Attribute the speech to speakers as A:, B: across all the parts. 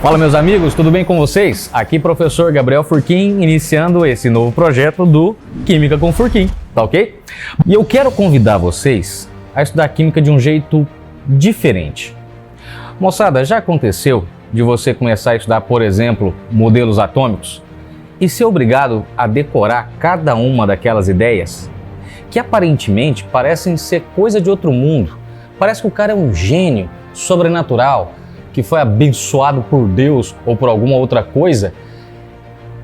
A: Fala meus amigos, tudo bem com vocês? Aqui professor Gabriel Furquim, iniciando esse novo projeto do Química com Furquim, tá ok? E eu quero convidar vocês a estudar Química de um jeito diferente. Moçada, já aconteceu de você começar a estudar, por exemplo, modelos atômicos e ser obrigado a decorar cada uma daquelas ideias que aparentemente parecem ser coisa de outro mundo? Parece que o cara é um gênio sobrenatural, que foi abençoado por Deus ou por alguma outra coisa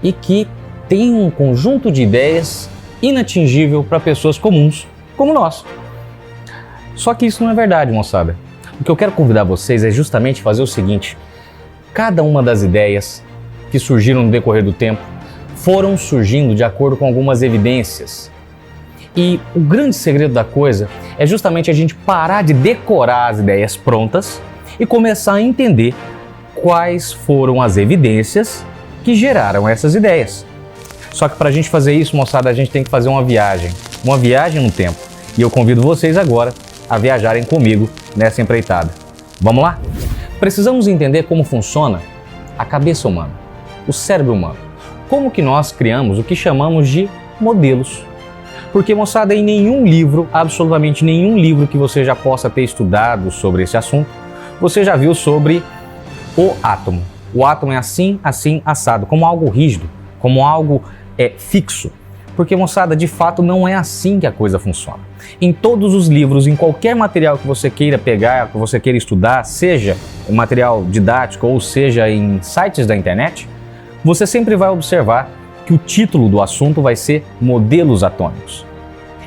A: e que tem um conjunto de ideias inatingível para pessoas comuns como nós. Só que isso não é verdade, moçada. O que eu quero convidar vocês é justamente fazer o seguinte: cada uma das ideias que surgiram no decorrer do tempo foram surgindo de acordo com algumas evidências. E o grande segredo da coisa é justamente a gente parar de decorar as ideias prontas e começar a entender quais foram as evidências que geraram essas ideias. Só que para a gente fazer isso, moçada, a gente tem que fazer uma viagem no tempo. E eu convido vocês agora a viajarem comigo nessa empreitada. Vamos lá? Precisamos entender como funciona a cabeça humana, o cérebro humano. Como que nós criamos o que chamamos de modelos. Porque, moçada, em nenhum livro, absolutamente nenhum livro que você já possa ter estudado sobre esse assunto, você já viu sobre o átomo. O átomo é assim, assim, assado, como algo rígido, como algo fixo. Porque, moçada, de fato não é assim que a coisa funciona. Em todos os livros, em qualquer material que você queira pegar, que você queira estudar, seja material didático ou seja em sites da internet, você sempre vai observar que o título do assunto vai ser modelos atômicos.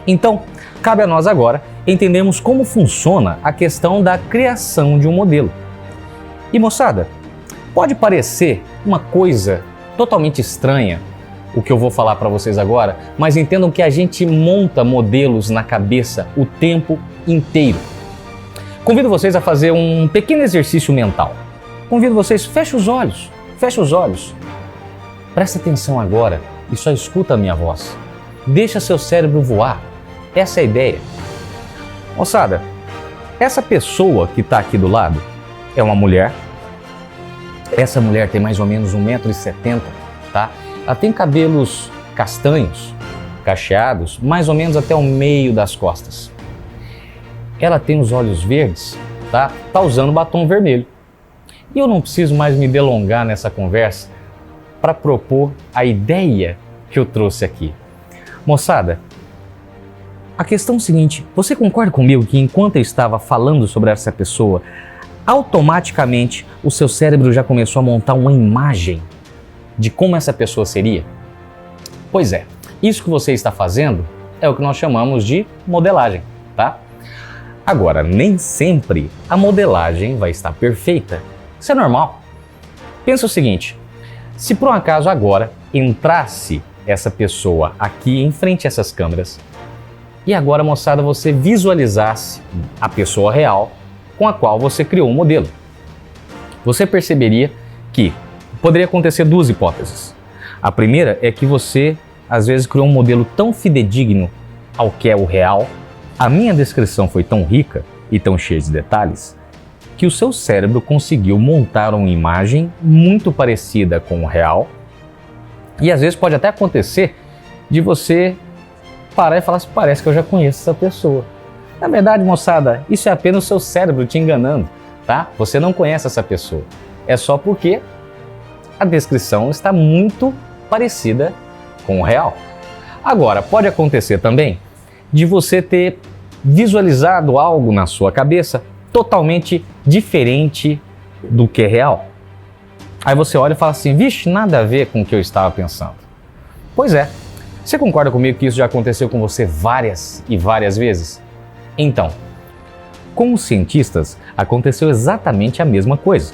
A: Então, cabe a nós agora entendermos como funciona a questão da criação de um modelo. E moçada, pode parecer uma coisa totalmente estranha o que eu vou falar para vocês agora, mas entendam que a gente monta modelos na cabeça o tempo inteiro. Convido vocês a fazer um pequeno exercício mental. Convido vocês, feche os olhos. Presta atenção agora e só escuta a minha voz. Deixa seu cérebro voar. Essa é a ideia. Moçada, essa pessoa que está aqui do lado é uma mulher. Essa mulher tem mais ou menos 1,70 m, tá? Ela tem cabelos castanhos, cacheados, mais ou menos até o meio das costas. Ela tem os olhos verdes, tá? Tá usando batom vermelho. E eu não preciso mais me delongar nessa conversa para propor a ideia que eu trouxe aqui. Moçada, a questão é a seguinte: você concorda comigo que enquanto eu estava falando sobre essa pessoa, automaticamente o seu cérebro já começou a montar uma imagem de como essa pessoa seria? Pois é, isso que você está fazendo é o que nós chamamos de modelagem, tá? Agora, nem sempre a modelagem vai estar perfeita. Isso é normal. Pensa o seguinte: se por um acaso agora entrasse essa pessoa aqui em frente a essas câmeras e agora, moçada, você visualizasse a pessoa real com a qual você criou um modelo, você perceberia que poderia acontecer duas hipóteses. A primeira é que você, às vezes, criou um modelo tão fidedigno ao que é o real, a minha descrição foi tão rica e tão cheia de detalhes, que o seu cérebro conseguiu montar uma imagem muito parecida com o real. E às vezes pode até acontecer de você parar e falar assim: parece que eu já conheço essa pessoa. Na verdade, moçada, isso é apenas o seu cérebro te enganando, tá? Você não conhece essa pessoa. É só porque a descrição está muito parecida com o real. Agora, pode acontecer também de você ter visualizado algo na sua cabeça totalmente diferente do que é real. Aí você olha e fala assim: vixe, nada a ver com o que eu estava pensando. Pois é, você concorda comigo que isso já aconteceu com você várias e várias vezes? Então, com os cientistas aconteceu exatamente a mesma coisa.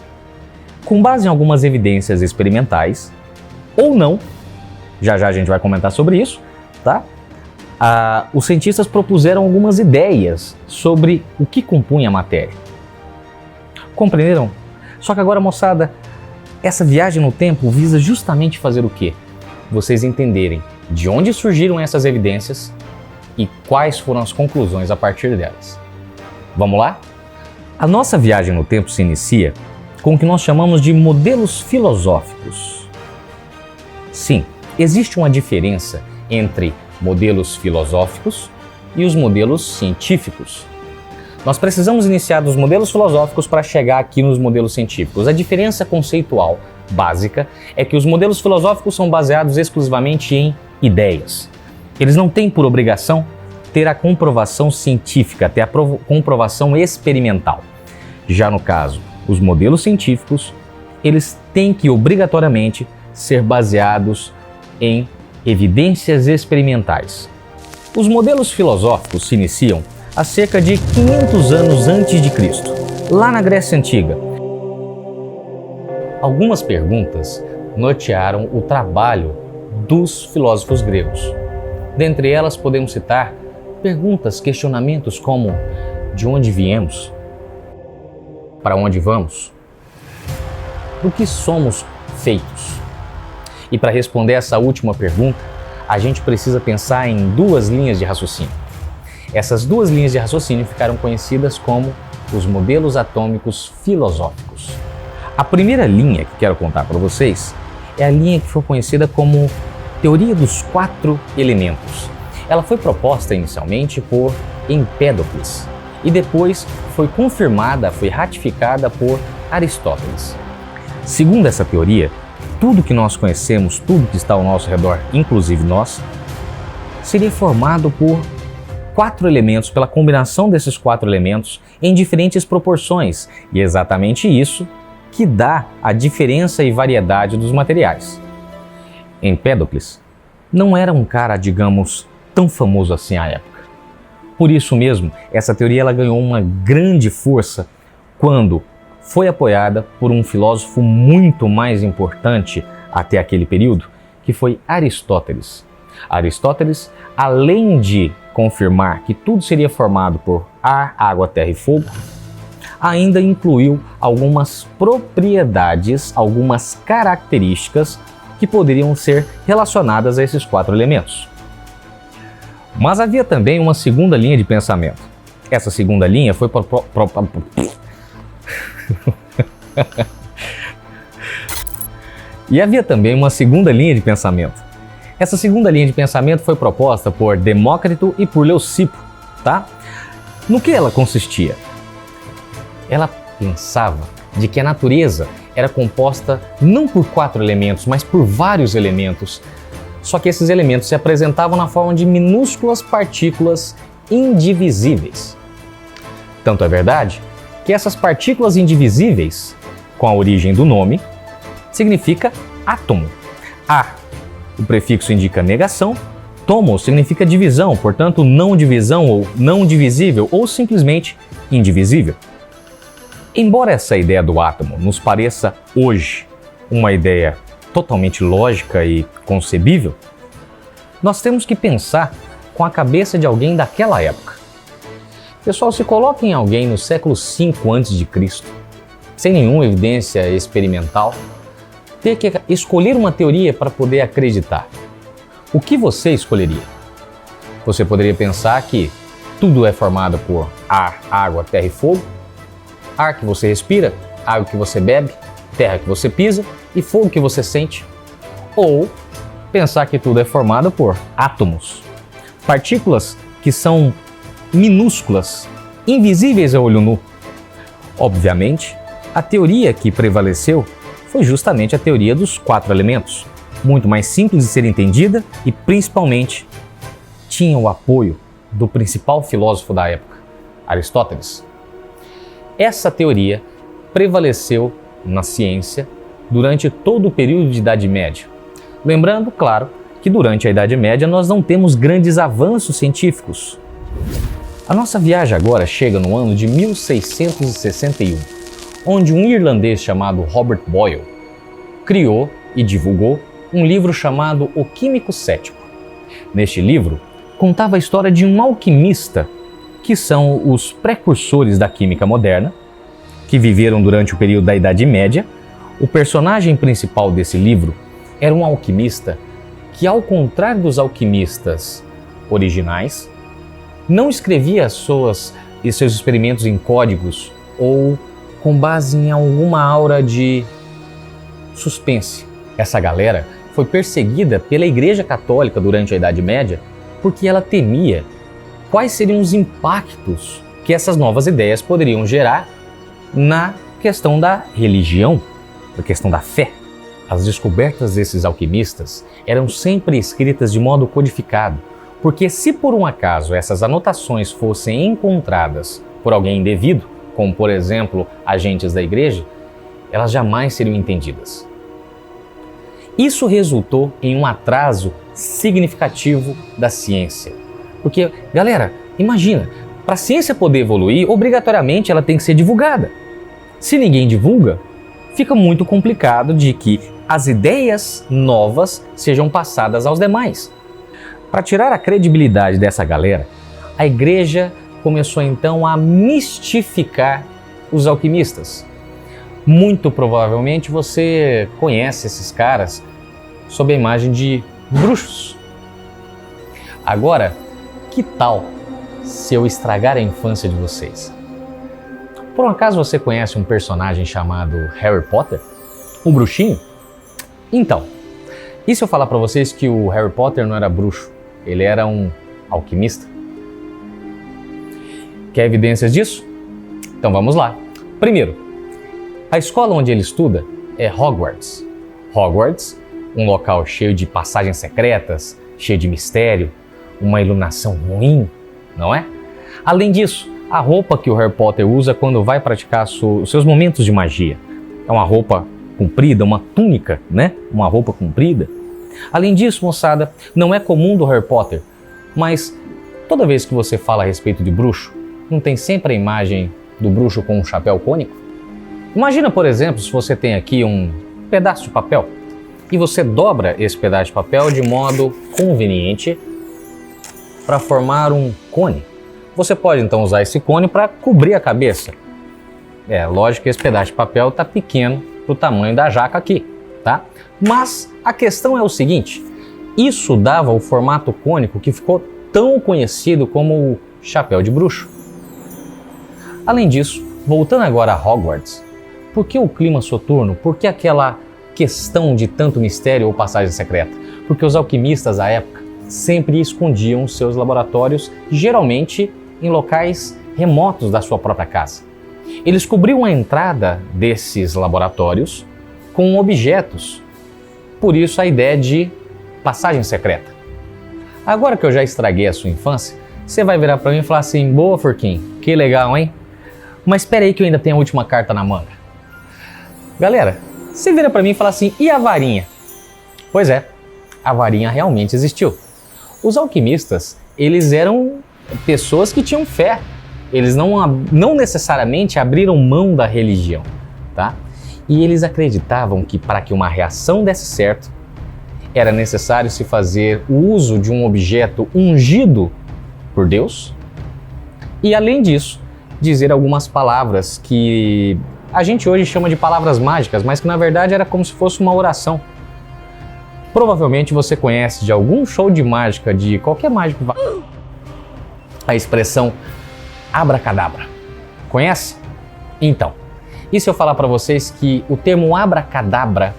A: Com base em algumas evidências experimentais, ou não, já a gente vai comentar sobre isso, tá? Os cientistas propuseram algumas ideias sobre o que compunha a matéria. Compreenderam? Só que agora, moçada, essa viagem no tempo visa justamente fazer o quê? Vocês entenderem de onde surgiram essas evidências e quais foram as conclusões a partir delas. Vamos lá? A nossa viagem no tempo se inicia com o que nós chamamos de modelos filosóficos. Sim, existe uma diferença entre modelos filosóficos e os modelos científicos. Nós precisamos iniciar dos modelos filosóficos para chegar aqui nos modelos científicos. A diferença conceitual básica é que os modelos filosóficos são baseados exclusivamente em ideias. Eles não têm por obrigação ter a comprovação científica, ter a comprovação experimental. Já no caso, os modelos científicos, eles têm que obrigatoriamente ser baseados em evidências experimentais. Os modelos filosóficos se iniciam há cerca de 500 anos antes de Cristo, lá na Grécia Antiga. Algumas perguntas nortearam o trabalho dos filósofos gregos. Dentre elas podemos citar perguntas, questionamentos como: de onde viemos? Para onde vamos? Do que somos feitos? E para responder essa última pergunta, a gente precisa pensar em duas linhas de raciocínio. Essas duas linhas de raciocínio ficaram conhecidas como os modelos atômicos filosóficos. A primeira linha que quero contar para vocês é a linha que foi conhecida como Teoria dos Quatro Elementos. Ela foi proposta inicialmente por Empédocles e depois foi confirmada, foi ratificada por Aristóteles. Segundo essa teoria, tudo que nós conhecemos, tudo que está ao nosso redor, inclusive nós, seria formado por quatro elementos, pela combinação desses quatro elementos em diferentes proporções, e é exatamente isso que dá a diferença e variedade dos materiais. Empédocles não era um cara, digamos, tão famoso assim à época. Por isso mesmo, essa teoria ela ganhou uma grande força quando foi apoiada por um filósofo muito mais importante até aquele período, que foi Aristóteles. Aristóteles, além de confirmar que tudo seria formado por ar, água, terra e fogo, ainda incluiu algumas propriedades, algumas características que poderiam ser relacionadas a esses quatro elementos. Mas havia também uma segunda linha de pensamento. Essa segunda linha foi E havia também uma segunda linha de pensamento. Essa segunda linha de pensamento foi proposta por Demócrito e por Leucipo, tá? No que ela consistia? Ela pensava de que a natureza era composta não por quatro elementos, mas por vários elementos. Só que esses elementos se apresentavam na forma de minúsculas partículas indivisíveis. Tanto é verdade que essas partículas indivisíveis, com a origem do nome, significa átomo. A, o prefixo indica negação, tomo significa divisão, portanto não divisão ou não divisível ou simplesmente indivisível. Embora essa ideia do átomo nos pareça hoje uma ideia totalmente lógica e concebível, nós temos que pensar com a cabeça de alguém daquela época. Pessoal, se coloquem alguém no século V a.C., sem nenhuma evidência experimental, ter que escolher uma teoria para poder acreditar. O que você escolheria? Você poderia pensar que tudo é formado por ar, água, terra e fogo, ar que você respira, água que você bebe, terra que você pisa e fogo que você sente. Ou pensar que tudo é formado por átomos, partículas que são minúsculas, invisíveis a olho nu. Obviamente, a teoria que prevaleceu foi justamente a teoria dos quatro elementos, muito mais simples de ser entendida e, principalmente, tinha o apoio do principal filósofo da época, Aristóteles. Essa teoria prevaleceu na ciência durante todo o período de Idade Média. Lembrando, claro, que durante a Idade Média nós não temos grandes avanços científicos. A nossa viagem agora chega no ano de 1661, onde um irlandês chamado Robert Boyle criou e divulgou um livro chamado O Químico Cético. Neste livro, contava a história de um alquimista, que são os precursores da química moderna, que viveram durante o período da Idade Média. O personagem principal desse livro era um alquimista que, ao contrário dos alquimistas originais, não escrevia seus experimentos em códigos ou com base em alguma aura de suspense. Essa galera foi perseguida pela Igreja Católica durante a Idade Média porque ela temia quais seriam os impactos que essas novas ideias poderiam gerar na questão da religião, na questão da fé. As descobertas desses alquimistas eram sempre escritas de modo codificado, porque se por um acaso essas anotações fossem encontradas por alguém indevido, como por exemplo agentes da igreja, elas jamais seriam entendidas. Isso resultou em um atraso significativo da ciência. Porque, galera, imagina, para a ciência poder evoluir, obrigatoriamente ela tem que ser divulgada. Se ninguém divulga, fica muito complicado de que as ideias novas sejam passadas aos demais. Para tirar a credibilidade dessa galera, a igreja começou então a mistificar os alquimistas. Muito provavelmente você conhece esses caras sob a imagem de bruxos. Agora, que tal se eu estragar a infância de vocês? Por um acaso você conhece um personagem chamado Harry Potter? Um bruxinho? Então, e se eu falar para vocês que o Harry Potter não era bruxo, ele era um alquimista? Quer evidências disso? Então vamos lá. Primeiro, a escola onde ele estuda é Hogwarts. Hogwarts, um local cheio de passagens secretas, cheio de mistério, uma iluminação ruim, não é? Além disso, a roupa que o Harry Potter usa quando vai praticar os seus momentos de magia é uma roupa comprida, uma túnica, né? Uma roupa comprida. Além disso, moçada, não é comum do Harry Potter, mas toda vez que você fala a respeito de bruxo, não tem sempre a imagem do bruxo com um chapéu cônico? Imagina, por exemplo, se você tem aqui um pedaço de papel e você dobra esse pedaço de papel de modo conveniente para formar um cone. Você pode então usar esse cone para cobrir a cabeça. É lógico que esse pedaço de papel está pequeno para o tamanho da jaca aqui, tá? Mas a questão é o seguinte, isso dava o formato cônico que ficou tão conhecido como o chapéu de bruxo. Além disso, voltando agora a Hogwarts, por que o clima soturno? Por que aquela questão de tanto mistério ou passagem secreta? Porque os alquimistas à época sempre escondiam seus laboratórios, geralmente em locais remotos da sua própria casa. Eles cobriam a entrada desses laboratórios com objetos, por isso a ideia de passagem secreta. Agora que eu já estraguei a sua infância, você vai virar para mim e falar assim, boa Furquim, que legal, hein? Mas espera aí que eu ainda tenho a última carta na manga. Galera, você vira para mim e fala assim, e a varinha? Pois é, a varinha realmente existiu. Os alquimistas, eles eram pessoas que tinham fé. Eles não necessariamente abriram mão da religião, tá? E eles acreditavam que para que uma reação desse certo, era necessário se fazer o uso de um objeto ungido por Deus e, além disso, dizer algumas palavras que a gente hoje chama de palavras mágicas, mas que na verdade era como se fosse uma oração. Provavelmente você conhece de algum show de mágica, de qualquer mágico, a expressão abracadabra. Conhece? Então, e se eu falar para vocês que o termo abracadabra,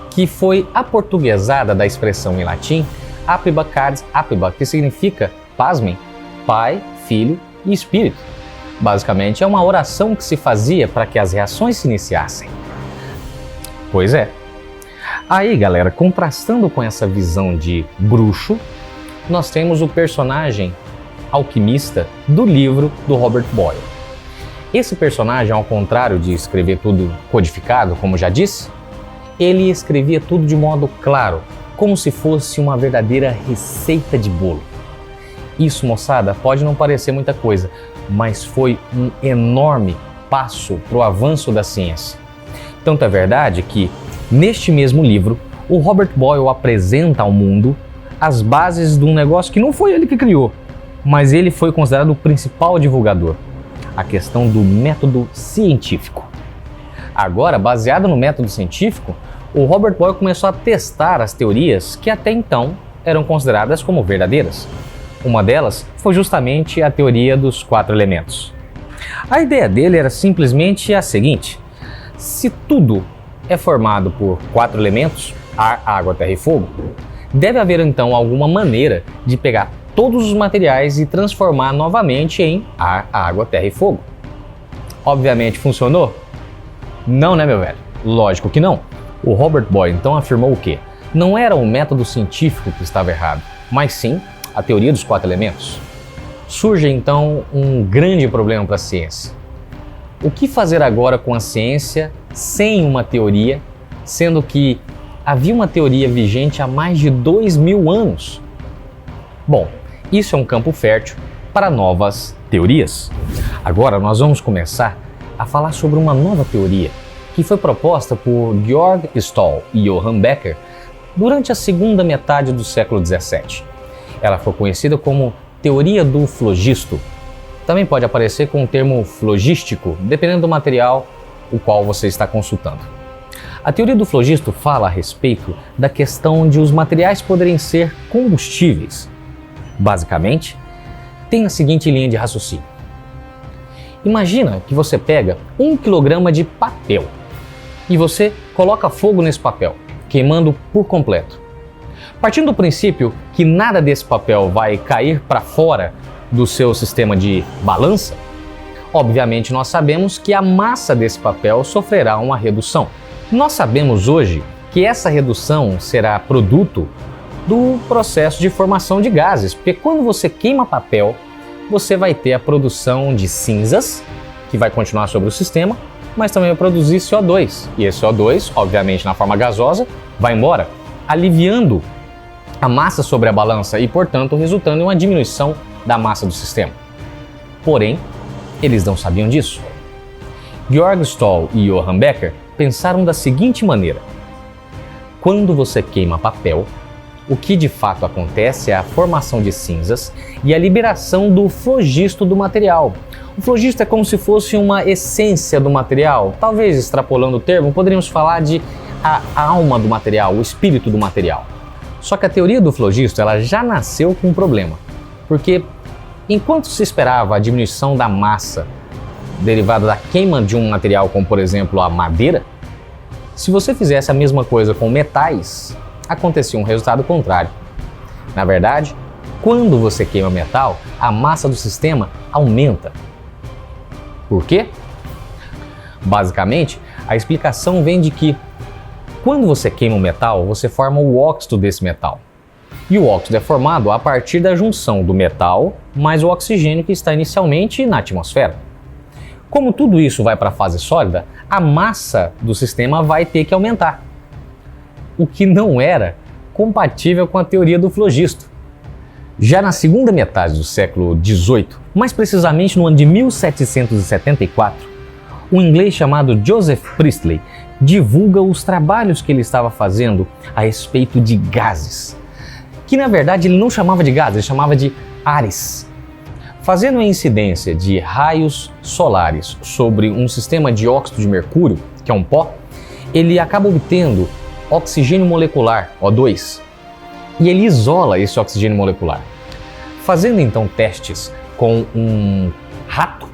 A: que foi aportuguesada da expressão em latim apiba cades apiba, que significa, pasmem, Pai, Filho e Espírito. Basicamente é uma oração que se fazia para que as reações se iniciassem. Pois é. Aí, galera, contrastando com essa visão de bruxo, nós temos o personagem alquimista do livro do Robert Boyle. Esse personagem, ao contrário de escrever tudo codificado, como já disse, ele escrevia tudo de modo claro, como se fosse uma verdadeira receita de bolo. Isso, moçada, pode não parecer muita coisa, mas foi um enorme passo para o avanço da ciência. Tanto é verdade que, neste mesmo livro, o Robert Boyle apresenta ao mundo as bases de um negócio que não foi ele que criou, mas ele foi considerado o principal divulgador, a questão do método científico. Agora, baseado no método científico, o Robert Boyle começou a testar as teorias que até então eram consideradas como verdadeiras. Uma delas foi justamente a teoria dos 4 elementos. A ideia dele era simplesmente a seguinte: se tudo é formado por 4 elementos, ar, água, terra e fogo, deve haver então alguma maneira de pegar todos os materiais e transformar novamente em ar, água, terra e fogo. Obviamente funcionou? Não, né, meu velho? Lógico que não. O Robert Boyle então afirmou o quê? Não era o método científico que estava errado, mas sim a teoria dos 4 elementos. Surge então um grande problema para a ciência. O que fazer agora com a ciência sem uma teoria, sendo que havia uma teoria vigente há mais de 2000 anos? Bom, isso é um campo fértil para novas teorias. Agora nós vamos começar a falar sobre uma nova teoria que foi proposta por Georg Stoll e Johann Becker durante a segunda metade do século XVII. Ela foi conhecida como teoria do flogisto. Também pode aparecer com o termo flogístico, dependendo do material o qual você está consultando. A teoria do flogisto fala a respeito da questão de os materiais poderem ser combustíveis. Basicamente, tem a seguinte linha de raciocínio. Imagina que você pega 1 quilograma de papel e você coloca fogo nesse papel, queimando por completo. Partindo do princípio que nada desse papel vai cair para fora do seu sistema de balança, obviamente nós sabemos que a massa desse papel sofrerá uma redução. Nós sabemos hoje que essa redução será produto do processo de formação de gases, porque quando você queima papel, você vai ter a produção de cinzas, que vai continuar sobre o sistema, mas também vai produzir CO2. E esse CO2, obviamente na forma gasosa, vai embora, aliviando a massa sobre a balança e, portanto, resultando em uma diminuição da massa do sistema. Porém, eles não sabiam disso. Georg Stoll e Johann Becker pensaram da seguinte maneira: quando você queima papel, o que de fato acontece é a formação de cinzas e a liberação do flogisto do material. O flogisto é como se fosse uma essência do material. Talvez, extrapolando o termo, poderíamos falar de a alma do material, o espírito do material. Só que a teoria do flogisto ela já nasceu com um problema, porque enquanto se esperava a diminuição da massa derivada da queima de um material como, por exemplo, a madeira, se você fizesse a mesma coisa com metais, acontecia um resultado contrário. Na verdade, quando você queima metal, a massa do sistema aumenta. Por quê? Basicamente, a explicação vem de que quando você queima o metal, você forma o óxido desse metal. E o óxido é formado a partir da junção do metal mais o oxigênio que está inicialmente na atmosfera. Como tudo isso vai para a fase sólida, a massa do sistema vai ter que aumentar, o que não era compatível com a teoria do flogisto. Já na segunda metade do século XVIII, mais precisamente no ano de 1774, um inglês chamado Joseph Priestley divulga os trabalhos que ele estava fazendo a respeito de gases, que na verdade ele não chamava de gases, ele chamava de ares. Fazendo a incidência de raios solares sobre um sistema de óxido de mercúrio, que é um pó, ele acaba obtendo oxigênio molecular, O2, e ele isola esse oxigênio molecular. Fazendo então testes com um rato,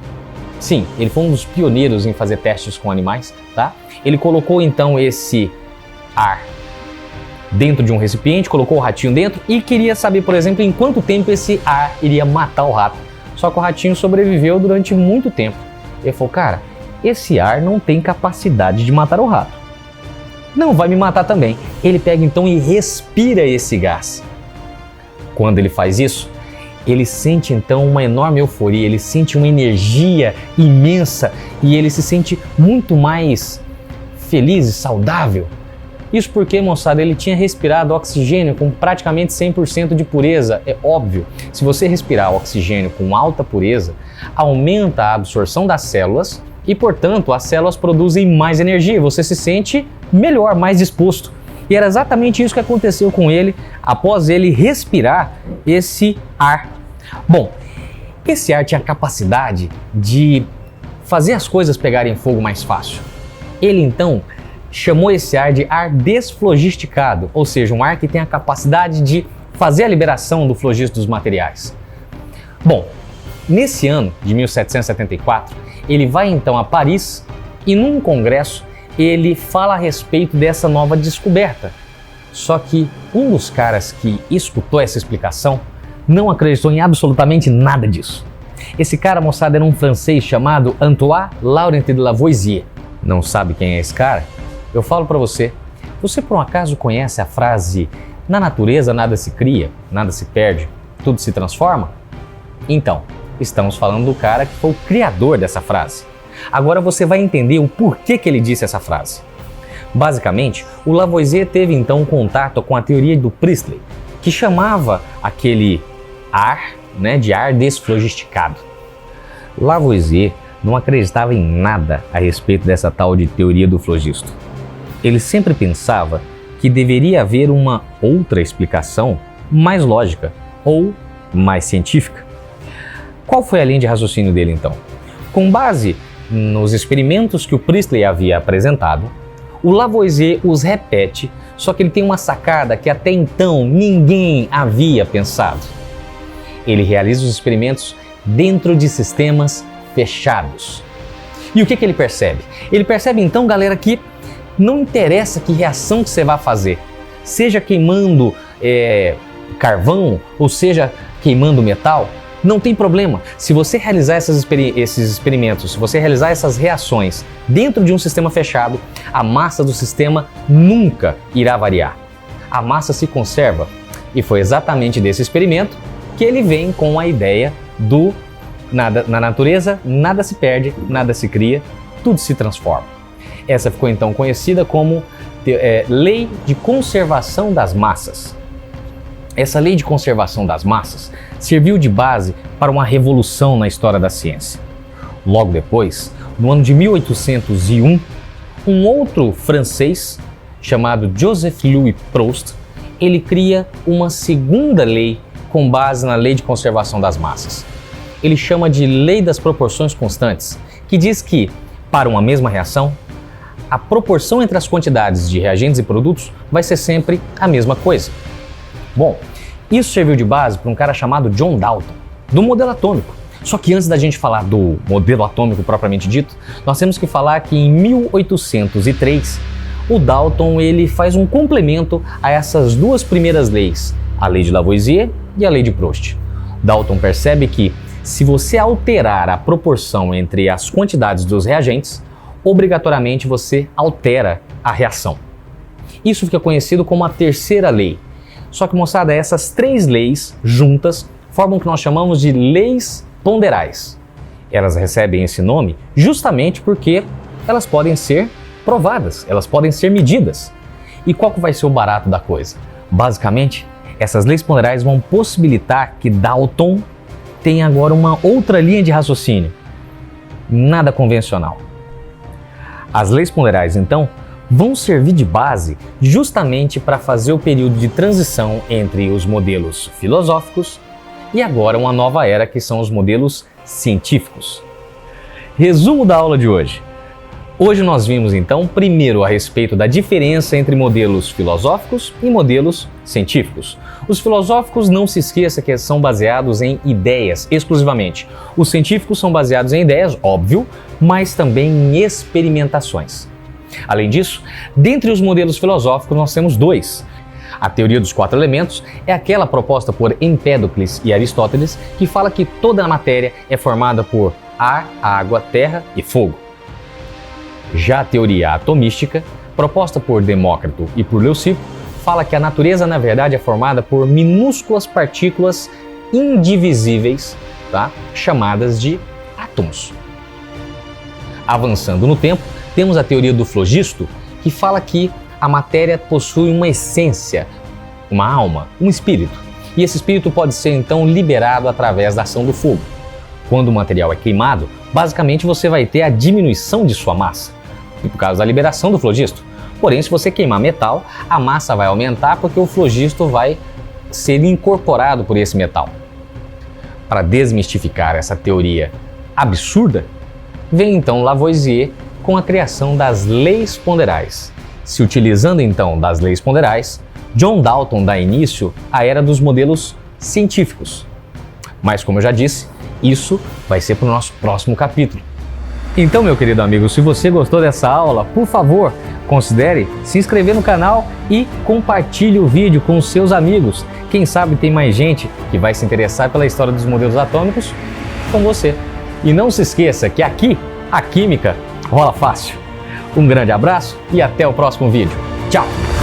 A: sim, ele foi um dos pioneiros em fazer testes com animais, tá? Ele colocou então esse ar dentro de um recipiente, colocou o ratinho dentro e queria saber, por exemplo, em quanto tempo esse ar iria matar o rato. Só que o ratinho sobreviveu durante muito tempo. Ele falou, cara, esse ar não tem capacidade de matar o rato. Não vai me matar também. Ele pega então e respira esse gás. Quando ele faz isso, ele sente então uma enorme euforia, ele sente uma energia imensa e ele se sente muito mais feliz e saudável. Isso porque, moçada, ele tinha respirado oxigênio com praticamente 100% de pureza. É óbvio, se você respirar oxigênio com alta pureza, aumenta a absorção das células e, portanto, as células produzem mais energia. Você se sente melhor, mais disposto. E era exatamente isso que aconteceu com ele após ele respirar esse ar. Bom, esse ar tinha a capacidade de fazer as coisas pegarem fogo mais fácil. Ele, então, chamou esse ar de ar desflogisticado, ou seja, um ar que tem a capacidade de fazer a liberação do flogisto dos materiais. Bom, Nesse ano de 1774, ele vai então a Paris e num congresso ele fala a respeito dessa nova descoberta. Só que um dos caras que escutou essa explicação não acreditou em absolutamente nada disso. Esse cara, moçada, era um francês chamado Antoine Laurent de Lavoisier. Não sabe quem é esse cara? Eu falo para você. Você por um acaso conhece a frase "na natureza nada se cria, nada se perde, tudo se transforma"? Então, estamos falando do cara que foi o criador dessa frase. Agora você vai entender o porquê que ele disse essa frase. Basicamente, o Lavoisier teve então um contato com a teoria do Priestley, que chamava aquele ar, de ar desflogisticado. Lavoisier não acreditava em nada a respeito dessa tal de teoria do flogisto. Ele sempre pensava que deveria haver uma outra explicação mais lógica ou mais científica. Qual foi a linha de raciocínio dele então? Com base nos experimentos que o Priestley havia apresentado, o Lavoisier os repete, só que ele tem uma sacada que até então ninguém havia pensado. Ele realiza os experimentos dentro de sistemas fechados. E o que ele percebe? Ele percebe então, galera, que não interessa que reação que você vai fazer, seja queimando carvão ou seja queimando metal, não tem problema. Se você realizar esses experimentos, se você realizar essas reações dentro de um sistema fechado, a massa do sistema nunca irá variar. A massa se conserva. E foi exatamente desse experimento que ele vem com a ideia do na natureza nada se perde, nada se cria, tudo se transforma. Essa ficou então conhecida como Lei de Conservação das Massas. Essa lei de conservação das massas serviu de base para uma revolução na história da ciência. Logo depois, no ano de 1801, um outro francês chamado Joseph-Louis Proust, ele cria uma segunda lei com base na lei de conservação das massas. Ele chama de Lei das Proporções Constantes, que diz que, para uma mesma reação, a proporção entre as quantidades de reagentes e produtos vai ser sempre a mesma coisa. Bom, isso serviu de base para um cara chamado John Dalton, do modelo atômico. Só que antes da gente falar do modelo atômico propriamente dito, nós temos que falar que em 1803, o Dalton ele faz um complemento a essas duas primeiras leis, a lei de Lavoisier e a lei de Proust. Dalton percebe que, se você alterar a proporção entre as quantidades dos reagentes, obrigatoriamente você altera a reação. Isso fica conhecido como a terceira lei. Só que, moçada, essas três leis juntas formam o que nós chamamos de leis ponderais. Elas recebem esse nome justamente porque elas podem ser provadas, elas podem ser medidas. E qual que vai ser o barato da coisa? Basicamente, essas leis ponderais vão possibilitar que Dalton tenha agora uma outra linha de raciocínio, nada convencional. As leis ponderais, então, vão servir de base justamente para fazer o período de transição entre os modelos filosóficos e agora uma nova era que são os modelos científicos. Resumo da aula de hoje. Hoje nós vimos então primeiro a respeito da diferença entre modelos filosóficos e modelos científicos. Os filosóficos, não se esqueça que são baseados em ideias exclusivamente. Os científicos são baseados em ideias, óbvio, mas também em experimentações. Além disso, dentre os modelos filosóficos nós temos dois. A teoria dos quatro elementos é aquela proposta por Empédocles e Aristóteles que fala que toda a matéria é formada por ar, água, terra e fogo. Já a teoria atomística, proposta por Demócrito e por Leucipo, fala que a natureza na verdade é formada por minúsculas partículas indivisíveis, chamadas de átomos. Avançando no tempo, temos a teoria do flogisto, que fala que a matéria possui uma essência, uma alma, um espírito. E esse espírito pode ser então liberado através da ação do fogo. Quando o material é queimado, basicamente você vai ter a diminuição de sua massa, por causa da liberação do flogisto. Porém, se você queimar metal, a massa vai aumentar porque o flogisto vai ser incorporado por esse metal. Para desmistificar essa teoria absurda, vem então Lavoisier com a criação das leis ponderais. Se utilizando então das leis ponderais, John Dalton dá início à era dos modelos científicos. Mas como eu já disse, Isso vai ser para o nosso próximo capítulo. Então, meu querido amigo, se você gostou dessa aula, por favor, considere se inscrever no canal e compartilhe o vídeo com os seus amigos. Quem sabe tem mais gente que vai se interessar pela história dos modelos atômicos com você. E não se esqueça que aqui a química rola fácil. Um grande abraço e até o próximo vídeo. Tchau!